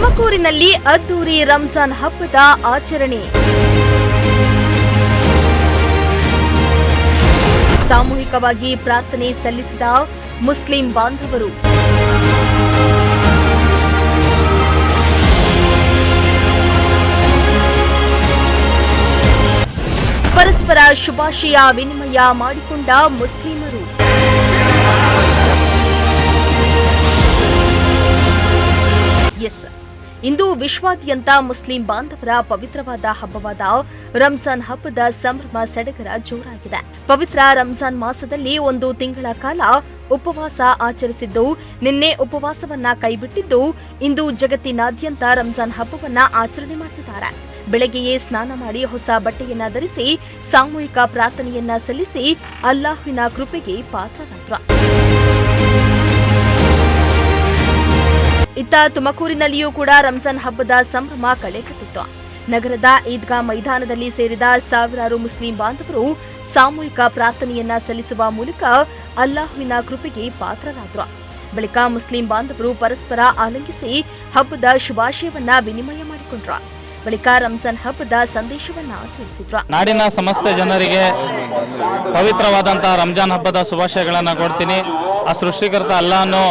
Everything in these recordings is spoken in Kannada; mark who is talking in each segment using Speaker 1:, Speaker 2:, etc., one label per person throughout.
Speaker 1: ತುಮಕೂರಿನಲ್ಲಿ ಅದ್ದೂರಿ ರಂಜಾನ್ ಹಬ್ಬದ ಆಚರಣೆ. ಸಾಮೂಹಿಕವಾಗಿ ಪ್ರಾರ್ಥನೆ ಸಲ್ಲಿಸಿದ ಮುಸ್ಲಿಂ ಬಾಂಧವರು. ಪರಸ್ಪರ ಶುಭಾಶಯ ವಿನಿಮಯ ಮಾಡಿಕೊಂಡ ಮುಸ್ಲಿಮರು. ಇಂದು ವಿಶ್ವಾದ್ಯಂತ ಮುಸ್ಲಿಂ ಬಾಂಧವರ ಪವಿತ್ರವಾದ ಹಬ್ಬವಾದ ರಂಜಾನ್ ಹಬ್ಬದ ಸಂಭ್ರಮ ಸಡಗರ ಜೋರಾಗಿದೆ. ಪವಿತ್ರ ರಂಜಾನ್ ಮಾಸದಲ್ಲಿ ಒಂದು ತಿಂಗಳ ಕಾಲ ಉಪವಾಸ ಆಚರಿಸಿದ್ದು, ನಿನ್ನೆ ಉಪವಾಸವನ್ನ ಕೈಬಿಟ್ಟಿದ್ದು, ಇಂದು ಜಗತ್ತಿನಾದ್ಯಂತ ರಂಜಾನ್ ಹಬ್ಬವನ್ನ ಆಚರಣೆ ಮಾಡುತ್ತಿದ್ದಾರೆ. ಬೆಳಗ್ಗೆಯೇ ಸ್ನಾನ ಮಾಡಿ ಹೊಸ ಬಟ್ಟೆಯನ್ನ ಧರಿಸಿ ಸಾಮೂಹಿಕ ಪ್ರಾರ್ಥನೆಯನ್ನ ಸಲ್ಲಿಸಿ ಅಲ್ಲಾಹ್ವಿನ ಕೃಪೆಗೆ ಪಾತ್ರರಾದ್ರು. ಇತ್ತ ತುಮಕೂರಿನಲ್ಲಿಯೂ ಕೂಡ ರಂಜಾನ್ ಹಬ್ಬದ ಸಂಭ್ರಮ ಕಳೆಕಟ್ಟಿತ್ತು. ನಗರದ ಈದ್ಗಾ ಮೈದಾನದಲ್ಲಿ ಸೇರಿದ ಸಾವಿರಾರು ಮುಸ್ಲಿಂ ಬಾಂಧವರು ಸಾಮೂಹಿಕ ಪ್ರಾರ್ಥನೆಯನ್ನ ಸಲ್ಲಿಸುವ ಮೂಲಕ ಅಲ್ಲಾಹ್ವಿನ ಕೃಪೆಗೆ ಪಾತ್ರರಾದ್ರು. ಬಳಿಕ ಮುಸ್ಲಿಂ ಬಾಂಧವರು ಪರಸ್ಪರ ಆಲಿಂಗಿಸಿ ಹಬ್ಬದ ಶುಭಾಶಯವನ್ನ ವಿನಿಮಯ ಮಾಡಿಕೊಂಡ್ರು. ಬಳಿಕ ರಂಜಾನ್ ಹಬ್ಬದ ಸಂದೇಶವನ್ನ ತಿಳಿಸಿದ್ರು.
Speaker 2: ನಾಡಿನ ಸಮಸ್ತ ಜನರಿಗೆ ಪವಿತ್ರವಾದಂತಹ ರಂಜಾನ್ ಹಬ್ಬದ ಶುಭಾಶಯಗಳನ್ನು ಕೊಡ್ತೀನಿ. ಆ ಸೃಷ್ಟಿಕರ್ತ ಅಲ್ಲಾಹನು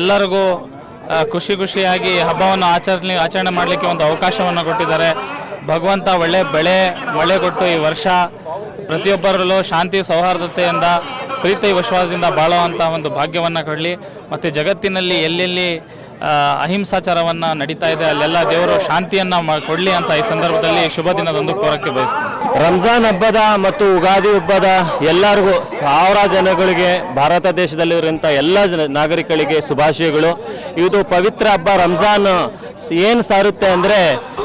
Speaker 2: ಎಲ್ಲರಿಗೂ ಖುಷಿಯಾಗಿ ಹಬ್ಬವನ್ನು ಆಚರಣೆ ಮಾಡಲಿಕ್ಕೆ ಒಂದು ಅವಕಾಶವನ್ನು ಕೊಟ್ಟಿದ್ದಾರೆ. ಭಗವಂತ ಒಳ್ಳೆ ಬೆಳೆ ಮಳೆ ಕೊಟ್ಟು ಈ ವರ್ಷ ಪ್ರತಿಯೊಬ್ಬರಲ್ಲೂ ಶಾಂತಿ ಸೌಹಾರ್ದತೆಯಿಂದ ಪ್ರೀತಿ ವಿಶ್ವಾಸದಿಂದ ಬಾಳುವಂಥ ಒಂದು ಭಾಗ್ಯವನ್ನು ಕೊಡಲಿ. ಮತ್ತು ಜಗತ್ತಿನಲ್ಲಿ ಎಲ್ಲೆಲ್ಲಿ ಅಹಿಂಸಾಚಾರವನ್ನು ನಡೀತಾ ಇದೆ ಅಲ್ಲೆಲ್ಲ ದೇವರು ಶಾಂತಿಯನ್ನು ಕೊಡಲಿ ಅಂತ ಈ ಸಂದರ್ಭದಲ್ಲಿ ಶುಭ ದಿನದೊಂದು ಕೋರಕ್ಕೆ ಬಯಸ್ತೀನಿ.
Speaker 3: ರಂಜಾನ್ ಹಬ್ಬದ ಮತ್ತು ಉಗಾದಿ ಹಬ್ಬದ ಎಲ್ಲರಿಗೂ ಸಾವಿರ ಜನಗಳಿಗೆ ಭಾರತ ದೇಶದಲ್ಲಿರುವಂಥ ಎಲ್ಲ ನಾಗರಿಕರಿಗೆ ಶುಭಾಶಯಗಳು. ಇದು ಪವಿತ್ರ ಹಬ್ಬ ರಂಜಾನ್ ಏನು ಸಾರುತ್ತೆ ಅಂದರೆ,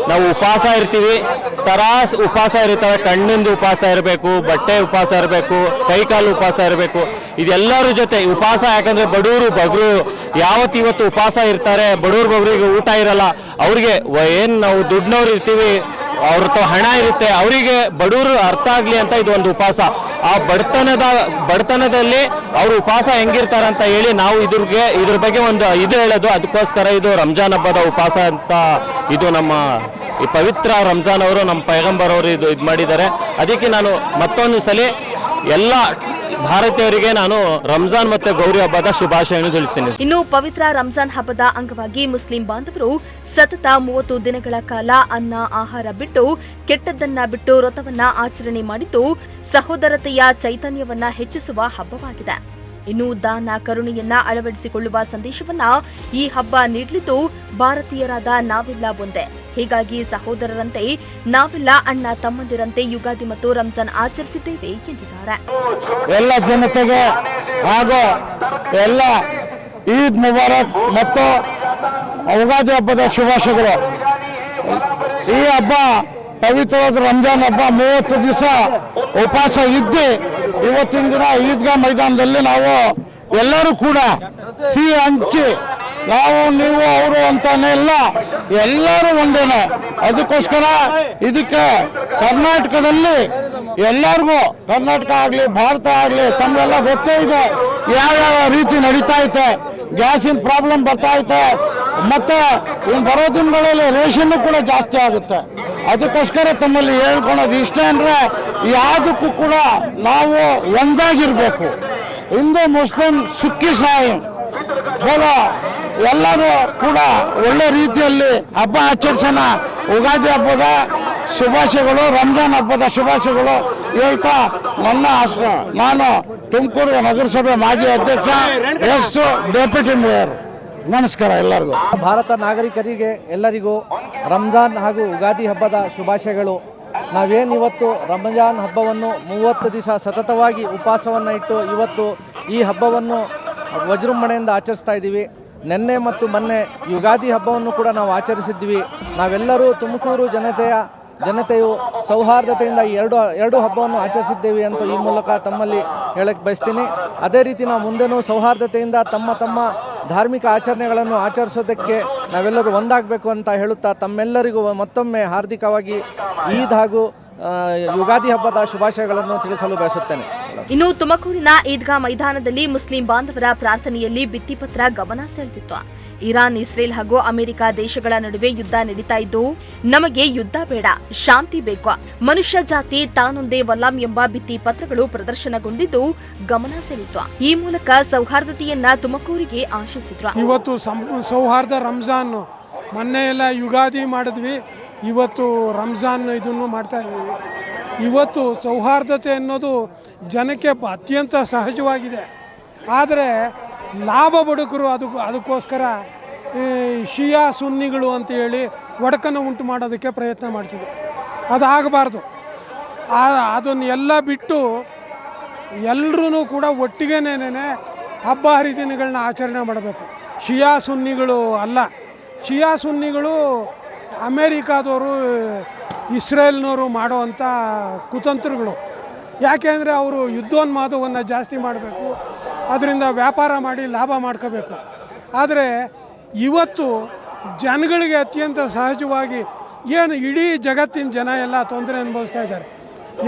Speaker 3: ನಾವು ಉಪವಾಸ ಇರ್ತೀವಿ, ತರಾಸ್ ಉಪವಾಸ ಇರ್ತವೆ. ಕಣ್ಣಿಂದ ಉಪವಾಸ ಇರಬೇಕು, ಬಟ್ಟೆ ಉಪವಾಸ ಇರಬೇಕು, ಕೈಕಾಲು ಉಪವಾಸ ಇರಬೇಕು. ಇದೆಲ್ಲರ ಜೊತೆ ಉಪವಾಸ, ಯಾಕಂದರೆ ಬಡವರು ಬಗ್ರು ಯಾವತ್ತಿವತ್ತು ಉಪವಾಸ ಇರ್ತಾರೆ. ಬಡವ್ರು ಬಗ್ರಿಗೆ ಊಟ ಇರಲ್ಲ. ಅವ್ರಿಗೆ ಏನು ನಾವು ದುಡ್ಡಿನವ್ರು ಇರ್ತೀವಿ, ಅವ್ರ ಹಣ ಇರುತ್ತೆ, ಅವರಿಗೆ ಬಡವರು ಅರ್ಥ ಆಗಲಿ ಅಂತ ಇದು ಒಂದು ಉಪವಾಸ. ಆ ಬಡತನದಲ್ಲಿ ಅವರು ಉಪವಾಸ ಹೆಂಗಿರ್ತಾರೆ ಅಂತ ಹೇಳಿ ನಾವು ಇದ್ರ ಬಗ್ಗೆ ಒಂದು ಇದು ಹೇಳೋದು. ಅದಕ್ಕೋಸ್ಕರ ಇದು ರಂಜಾನ್ ಹಬ್ಬದ ಉಪವಾಸ ಅಂತ ಇದು ನಮ್ಮ ಈ ಪವಿತ್ರ ರಂಜಾನ್ ಅವರು ನಮ್ಮ ಪೈಗಂಬರ್ ಅವರು ಇದು ಮಾಡಿದ್ದಾರೆ. ಅದಕ್ಕೆ ನಾನು ಮತ್ತೊಂದು ಸಲ ಎಲ್ಲ ಭಾರತೀಯರಿಗೆ ನಾನು ರಂಜಾನ್ ಮತ್ತು ಗೌರಿ ಹಬ್ಬದ ಶುಭಾಶಯವನ್ನು ತಿಳಿಸ್ತೀನಿ.
Speaker 1: ಇನ್ನು ಪವಿತ್ರ ರಂಜಾನ್ ಹಬ್ಬದ ಅಂಗವಾಗಿ ಮುಸ್ಲಿಂ ಬಾಂಧವರು ಸತತ 30 ದಿನಗಳ ಕಾಲ ಅನ್ನ ಆಹಾರ ಬಿಟ್ಟು ಕೆಟ್ಟದ್ದನ್ನ ಬಿಟ್ಟು ವ್ರತವನ್ನ ಆಚರಣೆ ಮಾಡಿದ್ದು ಸಹೋದರತೆಯ ಚೈತನ್ಯವನ್ನ ಹೆಚ್ಚಿಸುವ ಹಬ್ಬವಾಗಿದೆ. ಇನ್ನು ದಾನ ಕರುಣೆಯನ್ನ ಅಳವಡಿಸಿಕೊಳ್ಳುವ ಸಂದೇಶವನ್ನ ಈ ಹಬ್ಬ ನೀಡಲಿದ್ದು, ಭಾರತೀಯರಾದ ನಾವೆಲ್ಲ ಒಂದೇ, ಹೀಗಾಗಿ ಸಹೋದರರಂತೆ ನಾವೆಲ್ಲ ಅಣ್ಣ ತಮ್ಮಂದಿರಂತೆ ಯುಗಾದಿ ಮತ್ತು ರಂಜಾನ್ ಆಚರಿಸಿದ್ದೇವೆ ಎಂದಿದ್ದಾರೆ.
Speaker 4: ಎಲ್ಲ ಜನತೆಗೆ ಹಾಗೂ ಎಲ್ಲ ಈದ್ ಮುಬಾರಕ್ ಮತ್ತು ಯುಗಾದಿ ಹಬ್ಬದ ಶುಭಾಶಯಗಳು. ಈ ಹಬ್ಬ ಪವಿತ್ರವಾದ ರಂಜಾನ್ ಹಬ್ಬ 30 ದಿವಸ ಉಪವಾಸ ಇದ್ದು ಇವತ್ತಿನ ದಿನ ಈದ್ಗಾ ಮೈದಾನದಲ್ಲಿ ನಾವು ಎಲ್ಲರೂ ಕೂಡ ಸಿಹಿ ಹಂಚಿ, ನಾವು ನೀವು ಅವರು ಅಂತಾನೆ ಇಲ್ಲ, ಎಲ್ಲರೂ ಒಂದೇನೆ. ಅದಕ್ಕೋಸ್ಕರ ಇದಕ್ಕೆ ಕರ್ನಾಟಕದಲ್ಲಿ ಎಲ್ಲರಿಗೂ, ಕರ್ನಾಟಕ ಆಗಲಿ ಭಾರತ ಆಗಲಿ, ತಮಗೆಲ್ಲ ಗೊತ್ತೇ ಇದೆ ಯಾವ್ಯಾವ ರೀತಿ ನಡೀತಾ ಐತೆ. ಗ್ಯಾಸಿನ ಪ್ರಾಬ್ಲಮ್ ಬರ್ತಾ ಐತೆ, ಮತ್ತೆ ಇನ್ನು ಬರೋ ದಿನಗಳಲ್ಲಿ ರೇಷನ್ ಕೂಡ ಜಾಸ್ತಿ ಆಗುತ್ತೆ. ಅದಕ್ಕೋಸ್ಕರ ತಮ್ಮಲ್ಲಿ ಹೇಳ್ಕೊಳೋದು ಇಷ್ಟ ಅಂದರೆ, ಯಾವುದಕ್ಕೂ ಕೂಡ ನಾವು ಒಂದಾಗಿರ್ಬೇಕು. ಹಿಂದೂ ಮುಸ್ಲಿಂ ಸುಕ್ಕಿ ಸಾಯಿ ಬೋಲೋ, ಎಲ್ಲರೂ ಕೂಡ ಒಳ್ಳೆ ರೀತಿಯಲ್ಲಿ ಹಬ್ಬ ಆಚರಿಸೋಣ. ಉಗಾದಿ ಹಬ್ಬದ ಶುಭಾಶಯಗಳು, ರಂಜಾನ್ ಹಬ್ಬದ ಶುಭಾಶಯಗಳು ಹೇಳ್ತಾ ನಾನು ತುಮಕೂರು ನಗರಸಭೆ ಮಾಜಿ ಅಧ್ಯಕ್ಷ, ಎಕ್ಸ್ ಡೆಪ್ಯೂಟಿ ಮೇಯರ್. ನಮಸ್ಕಾರ ಎಲ್ಲರಿಗೂ.
Speaker 5: ಭಾರತ ನಾಗರಿಕರಿಗೆ ಎಲ್ಲರಿಗೂ ರಂಜಾನ್ ಹಾಗೂ ಉಗಾದಿ ಹಬ್ಬದ ಶುಭಾಶಯಗಳು. ನಾವೇನಿವತ್ತು ರಂಜಾನ್ ಹಬ್ಬವನ್ನು 30 ದಿವಸ ಸತತವಾಗಿ ಉಪವಾಸವನ್ನು ಇಟ್ಟು ಇವತ್ತು ಈ ಹಬ್ಬವನ್ನು ವಿಜೃಂಭಣೆಯಿಂದ ಆಚರಿಸ್ತಾ ಇದ್ದೀವಿ. ನಿನ್ನೆ ಮತ್ತು ಮೊನ್ನೆ ಯುಗಾದಿ ಹಬ್ಬವನ್ನು ಕೂಡ ನಾವು ಆಚರಿಸಿದ್ವಿ. ನಾವೆಲ್ಲರೂ ತುಮಕೂರು ಜನತೆಯು ಸೌಹಾರ್ದತೆಯಿಂದ ಎರಡು ಹಬ್ಬವನ್ನು ಆಚರಿಸಿದ್ದೇವೆ ಅಂತ ಈ ಮೂಲಕ ತಮ್ಮಲ್ಲಿ ಹೇಳಕ್ಕೆ ಬಯಸ್ತೀನಿ. ಅದೇ ರೀತಿ ನಾವು ಮುಂದೆನೂ ಸೌಹಾರ್ದತೆಯಿಂದ ತಮ್ಮ ಧಾರ್ಮಿಕ ಆಚರಣೆಗಳನ್ನು ಆಚರಿಸೋದಕ್ಕೆ ನಾವೆಲ್ಲರೂ ಒಂದಾಗಬೇಕು ಅಂತ ಹೇಳುತ್ತಾ ತಮ್ಮೆಲ್ಲರಿಗೂ ಮತ್ತೊಮ್ಮೆ ಹಾರ್ದಿಕವಾಗಿ ಈದ್ ಹಾಗೂ ಯುಗಾದಿ ಹಬ್ಬದ ಶುಭಾಶಯಗಳನ್ನು ತಿಳಿಸಲು ಬಯಸುತ್ತೇನೆ.
Speaker 1: ಇನ್ನು ತುಮಕೂರಿನ ಈದ್ಗಾ ಮೈದಾನದಲ್ಲಿ ಮುಸ್ಲಿಂ ಬಾಂಧವರ ಪ್ರಾರ್ಥನೆಯಲ್ಲಿ ಭಿತ್ತಿಪತ್ರ ಗಮನ ಸೆಳೆದಿತ್ತು. ಇರಾನ್, ಇಸ್ರೇಲ್ ಹಾಗೂ ಅಮೆರಿಕ ದೇಶಗಳ ನಡುವೆ ಯುದ್ಧ ನಡೀತಾ ಇದ್ದು, ನಮಗೆ ಯುದ್ಧ ಬೇಡ, ಶಾಂತಿ ಬೇಕು, ಮನುಷ್ಯ ಜಾತಿ ತಾನೊಂದೇ ವಲ್ಲಾಂ ಎಂಬ ಭಿತ್ತಿ ಪತ್ರಗಳು ಪ್ರದರ್ಶನಗೊಂಡಿದ್ದು ಗಮನ ಸೆಳೆಯಿತು. ಈ ಮೂಲಕ ಸೌಹಾರ್ದತೆಯನ್ನ ತುಮಕೂರಿಗೆ ಆಶಿಸಿದ್ರು.
Speaker 6: ಇವತ್ತು ಸೌಹಾರ್ದ ರಂಜಾನ್, ಮೊನ್ನೆ ಎಲ್ಲ ಯುಗಾದಿ ಮಾಡಿದ್ವಿ, ಇವತ್ತು ರಂಜಾನ್ ಇದನ್ನು ಮಾಡ್ತಾ ಇದ್ದೀವಿ. ಇವತ್ತು ಸೌಹಾರ್ದತೆ ಅನ್ನೋದು ಜನಕ್ಕೆ ಅತ್ಯಂತ ಸಹಜವಾಗಿದೆ. ಆದರೆ ಲಾಭ ಬಡುಕರು ಅದಕ್ಕೋಸ್ಕರ ಶಿಯಾ ಸುನ್ನಿಗಳು ಅಂತ ಹೇಳಿ ಒಡಕನ್ನು ಉಂಟು ಮಾಡೋದಕ್ಕೆ ಪ್ರಯತ್ನ ಮಾಡ್ತಿದೆ. ಅದಾಗಬಾರ್ದು. ಅದನ್ನು ಎಲ್ಲ ಬಿಟ್ಟು ಎಲ್ಲರೂ ಕೂಡ ಒಟ್ಟಿಗೆನೇ ಹಬ್ಬ ಹರಿದಿನಗಳನ್ನ ಆಚರಣೆ ಮಾಡಬೇಕು. ಶಿಯಾ ಸುನ್ನಿಗಳು ಅಲ್ಲ. ಶಿಯಾ ಸುನ್ನಿಗಳು ಅಮೇರಿಕಾದವರು, ಇಸ್ರೇಲ್ನವರು ಮಾಡೋವಂಥ ಕುತಂತ್ರಗಳು. ಯಾಕೆಂದರೆ ಅವರು ಯುದ್ಧೋನ್ಮಾದವನ್ನು ಜಾಸ್ತಿ ಮಾಡಬೇಕು, ಅದರಿಂದ ವ್ಯಾಪಾರ ಮಾಡಿ ಲಾಭ ಮಾಡ್ಕೋಬೇಕು. ಆದರೆ ಇವತ್ತು ಜನಗಳಿಗೆ ಅತ್ಯಂತ ಸಹಜವಾಗಿ ಏನು ಇಡೀ ಜಗತ್ತಿನ ಜನ ಎಲ್ಲ ತೊಂದರೆ ಅನುಭವಿಸ್ತಾ ಇದ್ದಾರೆ.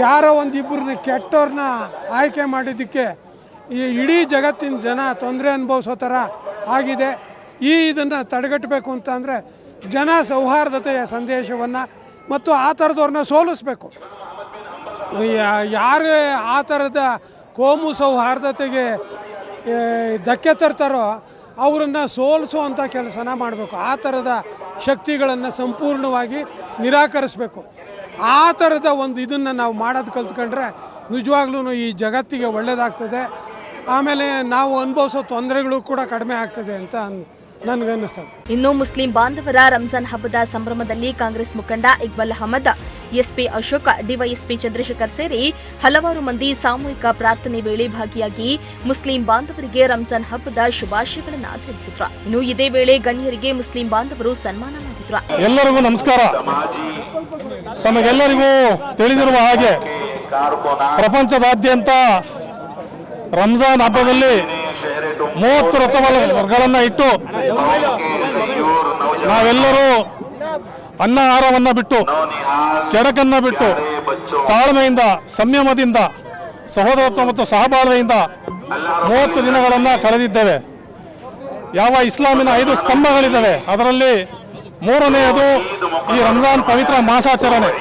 Speaker 6: ಯಾರೋ ಒಂದಿಬ್ಬರನ್ನ ಕೆಟ್ಟವ್ರನ್ನ ಆಯ್ಕೆ ಮಾಡಿದ್ದಕ್ಕೆ ಈ ಇಡೀ ಜಗತ್ತಿನ ಜನ ತೊಂದರೆ ಅನುಭವಿಸೋ ಥರ ಆಗಿದೆ. ಇದನ್ನು ತಡೆಗಟ್ಟಬೇಕು ಅಂತ ಅಂದರೆ ಜನ ಸೌಹಾರ್ದತೆಯ ಸಂದೇಶವನ್ನು ಮತ್ತು ಆ ಥರದವ್ರನ್ನ ಸೋಲಿಸ್ಬೇಕು. ಯಾರೇ ಆ ಥರದ ಕೋಮು ಸೌಹಾರ್ದತೆಗೆ ಧಕ್ಕೆ ತರ್ತಾರೋ ಅವರನ್ನು ಸೋಲಿಸುವಂಥ ಕೆಲಸನ ಮಾಡಬೇಕು. ಆ ಥರದ ಶಕ್ತಿಗಳನ್ನು ಸಂಪೂರ್ಣವಾಗಿ ನಿರಾಕರಿಸಬೇಕು. ಆ ಥರದ ಒಂದು ಇದನ್ನು ನಾವು ಮಾಡೋದು ಕಲ್ತ್ಕೊಂಡ್ರೆ ನಿಜವಾಗ್ಲೂ ಈ ಜಗತ್ತಿಗೆ ಒಳ್ಳೆಯದಾಗ್ತದೆ. ಆಮೇಲೆ ನಾವು ಅನುಭವಿಸೋ ತೊಂದರೆಗಳು ಕೂಡ ಕಡಿಮೆ ಆಗ್ತದೆ ಅಂತ ನನಗನ್ನಿಸ್ತದೆ.
Speaker 1: ಇನ್ನು ಮುಸ್ಲಿಂ ಬಾಂಧವರ ರಂಜಾನ್ ಹಬ್ಬದ ಸಂಭ್ರಮದಲ್ಲಿ ಕಾಂಗ್ರೆಸ್ ಮುಖಂಡ ಇಕ್ಬಾಲ್ ಅಹಮದ್, ಎಸ್ಪಿ ಅಶೋಕ್, ಡಿವೈಎಸ್ಪಿ ಚಂದ್ರಶೇಖರ್ ಸೇರಿ ಹಲವಾರು ಮಂದಿ ಸಾಮೂಹಿಕ ಪ್ರಾರ್ಥನೆ ವೇಳೆ ಭಾಗಿಯಾಗಿ ಮುಸ್ಲಿಂ ಬಾಂಧವರಿಗೆ ರಂಜಾನ್ ಹಬ್ಬದ ಶುಭಾಶಯಗಳನ್ನು ತಿಳಿಸಿದ್ರು. ಇನ್ನು ಇದೇ ವೇಳೆ ಗಣ್ಯರಿಗೆ ಮುಸ್ಲಿಂ ಬಾಂಧವರು ಸನ್ಮಾನ ಮಾಡಿದ್ರು.
Speaker 4: ಎಲ್ಲರಿಗೂ ನಮಸ್ಕಾರ. ತಮಗೆಲ್ಲರಿಗೂ ತಿಳಿದಿರುವ ಹಾಗೆ ಪ್ರಪಂಚದಾದ್ಯಂತ ರಂಜಾನ್ ಹಬ್ಬದಲ್ಲಿ 30 ವ್ರತಗಳನ್ನು ಇಟ್ಟು ನಾವೆಲ್ಲರೂ ಅನ್ನ ಆಹಾರವನ್ನು ಬಿಟ್ಟು, ಕೆಡಕನ್ನು ಬಿಟ್ಟು, ತಾಳ್ಮೆಯಿಂದ, ಸಂಯಮದಿಂದ, ಸಹೋದರತ್ವ ಮತ್ತು ಸಹಬಾಳ್ವೆಯಿಂದ 30 ದಿನಗಳನ್ನು ಕಳೆದಿದ್ದೇವೆ. ಯಾವ ಇಸ್ಲಾಮಿನ 5 ಸ್ತಂಭಗಳಿದ್ದಾವೆ, ಅದರಲ್ಲಿ 3ನೇಯದು ಈ ರಂಜಾನ್ ಪವಿತ್ರ ಮಾಸಾಚರಣೆ,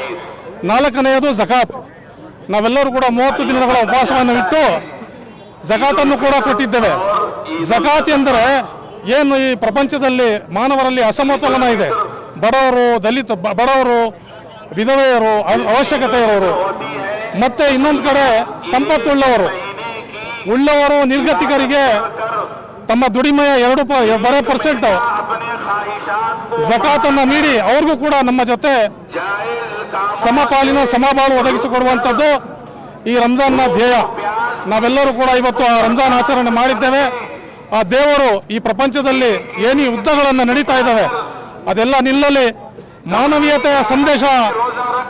Speaker 4: 4ನೇಯದು ಝಕಾತ್. ನಾವೆಲ್ಲರೂ ಕೂಡ 30 ದಿನಗಳ ಉಪವಾಸವನ್ನು ಬಿಟ್ಟು ಝಕಾತನ್ನು ಕೂಡ ಕೊಟ್ಟಿದ್ದೇವೆ. ಝಕಾತ್ ಎಂದರೆ ಏನು, ಈ ಪ್ರಪಂಚದಲ್ಲಿ ಮಾನವರಲ್ಲಿ ಅಸಮತೋಲನ ಇದೆ. ಬಡವರು, ಬಡವರು, ವಿಧವೆಯರು, ಅವಶ್ಯಕತೆ ಇರೋರು, ಮತ್ತೆ ಇನ್ನೊಂದು ಕಡೆ ಸಂಪತ್ತುಳ್ಳವರು, ನಿರ್ಗತಿಕರಿಗೆ ತಮ್ಮ ದುಡಿಮೆಯ 2% ಝಕಾತನ್ನು ನೀಡಿ ಅವ್ರಿಗೂ ಕೂಡ ನಮ್ಮ ಜೊತೆ ಸಮಪಾಲಿನ ಸಮಬಾಳು ಒದಗಿಸಿಕೊಡುವಂಥದ್ದು ಈ ರಂಜಾನ್ನ ಧ್ಯೇಯ. ನಾವೆಲ್ಲರೂ ಕೂಡ ಇವತ್ತು ಆ ರಂಜಾನ್ ಆಚರಣೆ ಮಾಡಿದ್ದೇವೆ. ಆ ದೇವರು ಈ ಪ್ರಪಂಚದಲ್ಲಿ ಏನಿ ಯುದ್ಧಗಳನ್ನು ನಡೀತಾ ಇದ್ದಾವೆ ಅದೆಲ್ಲ ನಿಲ್ಲಲಿ, ಮಾನವೀಯತೆಯ ಸಂದೇಶ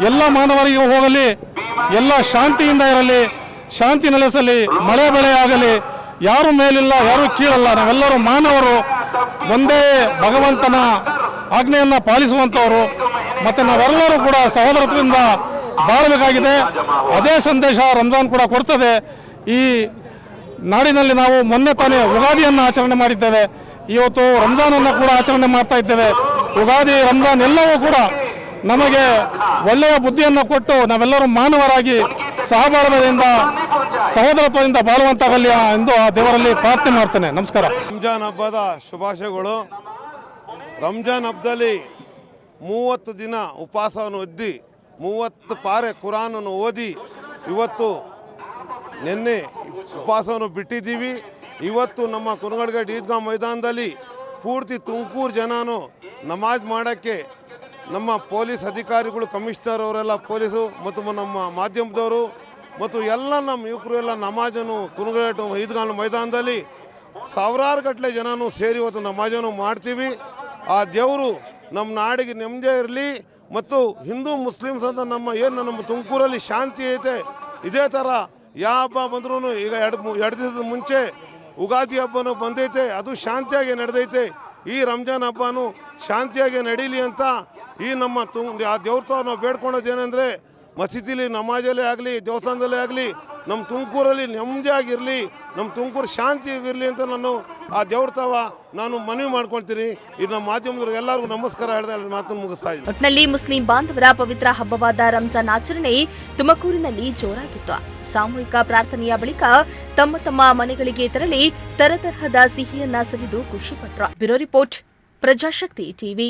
Speaker 4: ಎಲ್ಲ ಮಾನವರಿಗೂ ಹೋಗಲಿ, ಎಲ್ಲ ಶಾಂತಿಯಿಂದ ಇರಲಿ, ಶಾಂತಿ ನೆಲೆಸಲಿ, ಮಳೆ ಬೆಳೆ ಆಗಲಿ, ಯಾರು ಮೇಲಿಲ್ಲ ಯಾರು ಕೀಳಲ್ಲ, ನಾವೆಲ್ಲರೂ ಮಾನವರು, ಒಂದೇ ಭಗವಂತನ ಆಜ್ಞೆಯನ್ನು ಪಾಲಿಸುವಂಥವರು, ಮತ್ತು ನಾವೆಲ್ಲರೂ ಕೂಡ ಸಹೋದರತ್ವದಿಂದ ಬಾಳಬೇಕಾಗಿದೆ. ಅದೇ ಸಂದೇಶ ರಂಜಾನ್ ಕೂಡ ಕೊಡ್ತದೆ. ಈ ನಾಡಿನಲ್ಲಿ ನಾವು ಮೊನ್ನೆ ತಾನೇ ಯುಗಾದಿಯನ್ನು ಆಚರಣೆ ಮಾಡಿದ್ದೇವೆ, ಇವತ್ತು ರಂಜಾನನ್ನು ಕೂಡ ಆಚರಣೆ ಮಾಡ್ತಾ ಇದ್ದೇವೆ. ಯುಗಾದಿ, ರಂಜಾನ್ ಎಲ್ಲವೂ ಕೂಡ ನಮಗೆ ಒಳ್ಳೆಯ ಬುದ್ಧಿಯನ್ನು ಕೊಟ್ಟು ನಾವೆಲ್ಲರೂ ಮಾನವರಾಗಿ ಸಹಬಾಳ್ವೆಯಿಂದ, ಸಹೋದರತ್ವದಿಂದ ಬಾಳುವಂತಾಗಲಿ ಎಂದು ಆ ದೇವರಲ್ಲಿ ಪ್ರಾರ್ಥನೆ ಮಾಡ್ತೇನೆ. ನಮಸ್ಕಾರ.
Speaker 7: ರಂಜಾನ್ ಹಬ್ಬದ ಶುಭಾಶಯಗಳು. ರಂಜಾನ್ ಹಬ್ಬದಲ್ಲಿ 30 ದಿನ ಉಪವಾಸವನ್ನು ಒದ್ದಿ 30 ಪಾರೆ ಕುರಾನನ್ನು ಓದಿ ಇವತ್ತು ನಿನ್ನೆ ಉಪವಾಸವನ್ನು ಬಿಟ್ಟಿದ್ದೀವಿ. ಇವತ್ತು ನಮ್ಮ ಕುನಗಡ್ಗೇಡ್ ಈದ್ಗಾ ಮೈದಾನದಲ್ಲಿ ಪೂರ್ತಿ ತುಮಕೂರು ಜನನು ನಮಾಜ್ ಮಾಡೋಕ್ಕೆ ನಮ್ಮ ಪೊಲೀಸ್ ಅಧಿಕಾರಿಗಳು, ಕಮಿಷನರ್ ಅವರೆಲ್ಲ ಪೊಲೀಸು ಮತ್ತು ನಮ್ಮ ಮಾಧ್ಯಮದವರು ಮತ್ತು ಎಲ್ಲ ನಮ್ಮ ಯುವಕರು ಎಲ್ಲ ನಮಾಜನ್ನು ಕುನಗಡ್ಗೇಡ್ ಈದ್ಗಾ ಮೈದಾನದಲ್ಲಿ ಸಾವಿರಾರು ಗಟ್ಟಲೆ ಜನನು ಸೇರಿ ಇವತ್ತು ನಮಾಜನ್ನು ಮಾಡ್ತೀವಿ. ಆ ದೇವರು ನಮ್ಮ ನಾಡಿಗೆ ನೆಮ್ಮದಿ ಇರಲಿ ಮತ್ತು ಹಿಂದೂ ಮುಸ್ಲಿಮ್ಸ್ ಅಂತ ನಮ್ಮ ತುಮಕೂರಲ್ಲಿ ಶಾಂತಿ ಐತೆ. ಇದೇ ಥರ ಯಾವ ಹಬ್ಬ ಬಂದ್ರೂ ಈಗ ಎರಡು ದಿವಸದ ಮುಂಚೆ ಉಗಾದಿ ಹಬ್ಬನೂ ಬಂದೈತೆ, ಅದು ಶಾಂತಿಯಾಗಿ ನಡೆದೈತೆ. ಈ ರಂಜಾನ್ ಹಬ್ಬನೂ ಶಾಂತಿಯಾಗಿ ನಡೀಲಿ ಅಂತ ಈ ನಮ್ಮ ಆ ದೇವ್ರತ ನಾವು ಬೇಡ್ಕೊಳ್ಳೋದೇನೆಂದರೆ ಮಸೀದಿಲಿ ನಮಾಜಲ್ಲೇ ಆಗಲಿ, ದೇವಸ್ಥಾನದಲ್ಲೇ ಆಗಲಿ ನಮ್ಮ ತುಮಕೂರಲ್ಲಿ ನೆಮ್ಮದಿಯಾಗಿರಲಿ, ನಮ್ಮ ತುಮಕೂರು ಶಾಂತಿಯಾಗಿರಲಿ ಅಂತ ನಾನು ಆ ದೇವ್ರ ತಾವ ನಾನು ಮನವಿ ಮಾಡ್ಕೊಳ್ತೀನಿ. ಇದು ನಮ್ಮ ಮಾಧ್ಯಮದವ್ರಿಗೆ ಎಲ್ಲರಿಗೂ ನಮಸ್ಕಾರ ಹೇಳ್ತಾ ಮಾತನ್ನು ಮುಗಿಸ್ತಾ ಇದ್ದೀನಿ.
Speaker 1: ಒಟ್ನಲ್ಲಿ ಮುಸ್ಲಿಂ ಬಾಂಧವರ ಪವಿತ್ರ ಹಬ್ಬವಾದ ರಂಜಾನ್ ಆಚರಣೆ ತುಮಕೂರಿನಲ್ಲಿ ಜೋರಾಗಿತ್ತು. ಸಾಮೂಹಿಕ ಪ್ರಾರ್ಥನೆಯ ಬಳಿಕ ತಮ್ಮ ತಮ್ಮ ಮನೆಗಳಿಗೆ ತೆರಳಿ ತರತರಹದ ಸಿಹಿಯನ್ನ ಸವಿದು ಖುಷಿಪಟ್ರು. Bureau report, Prajashakti TV.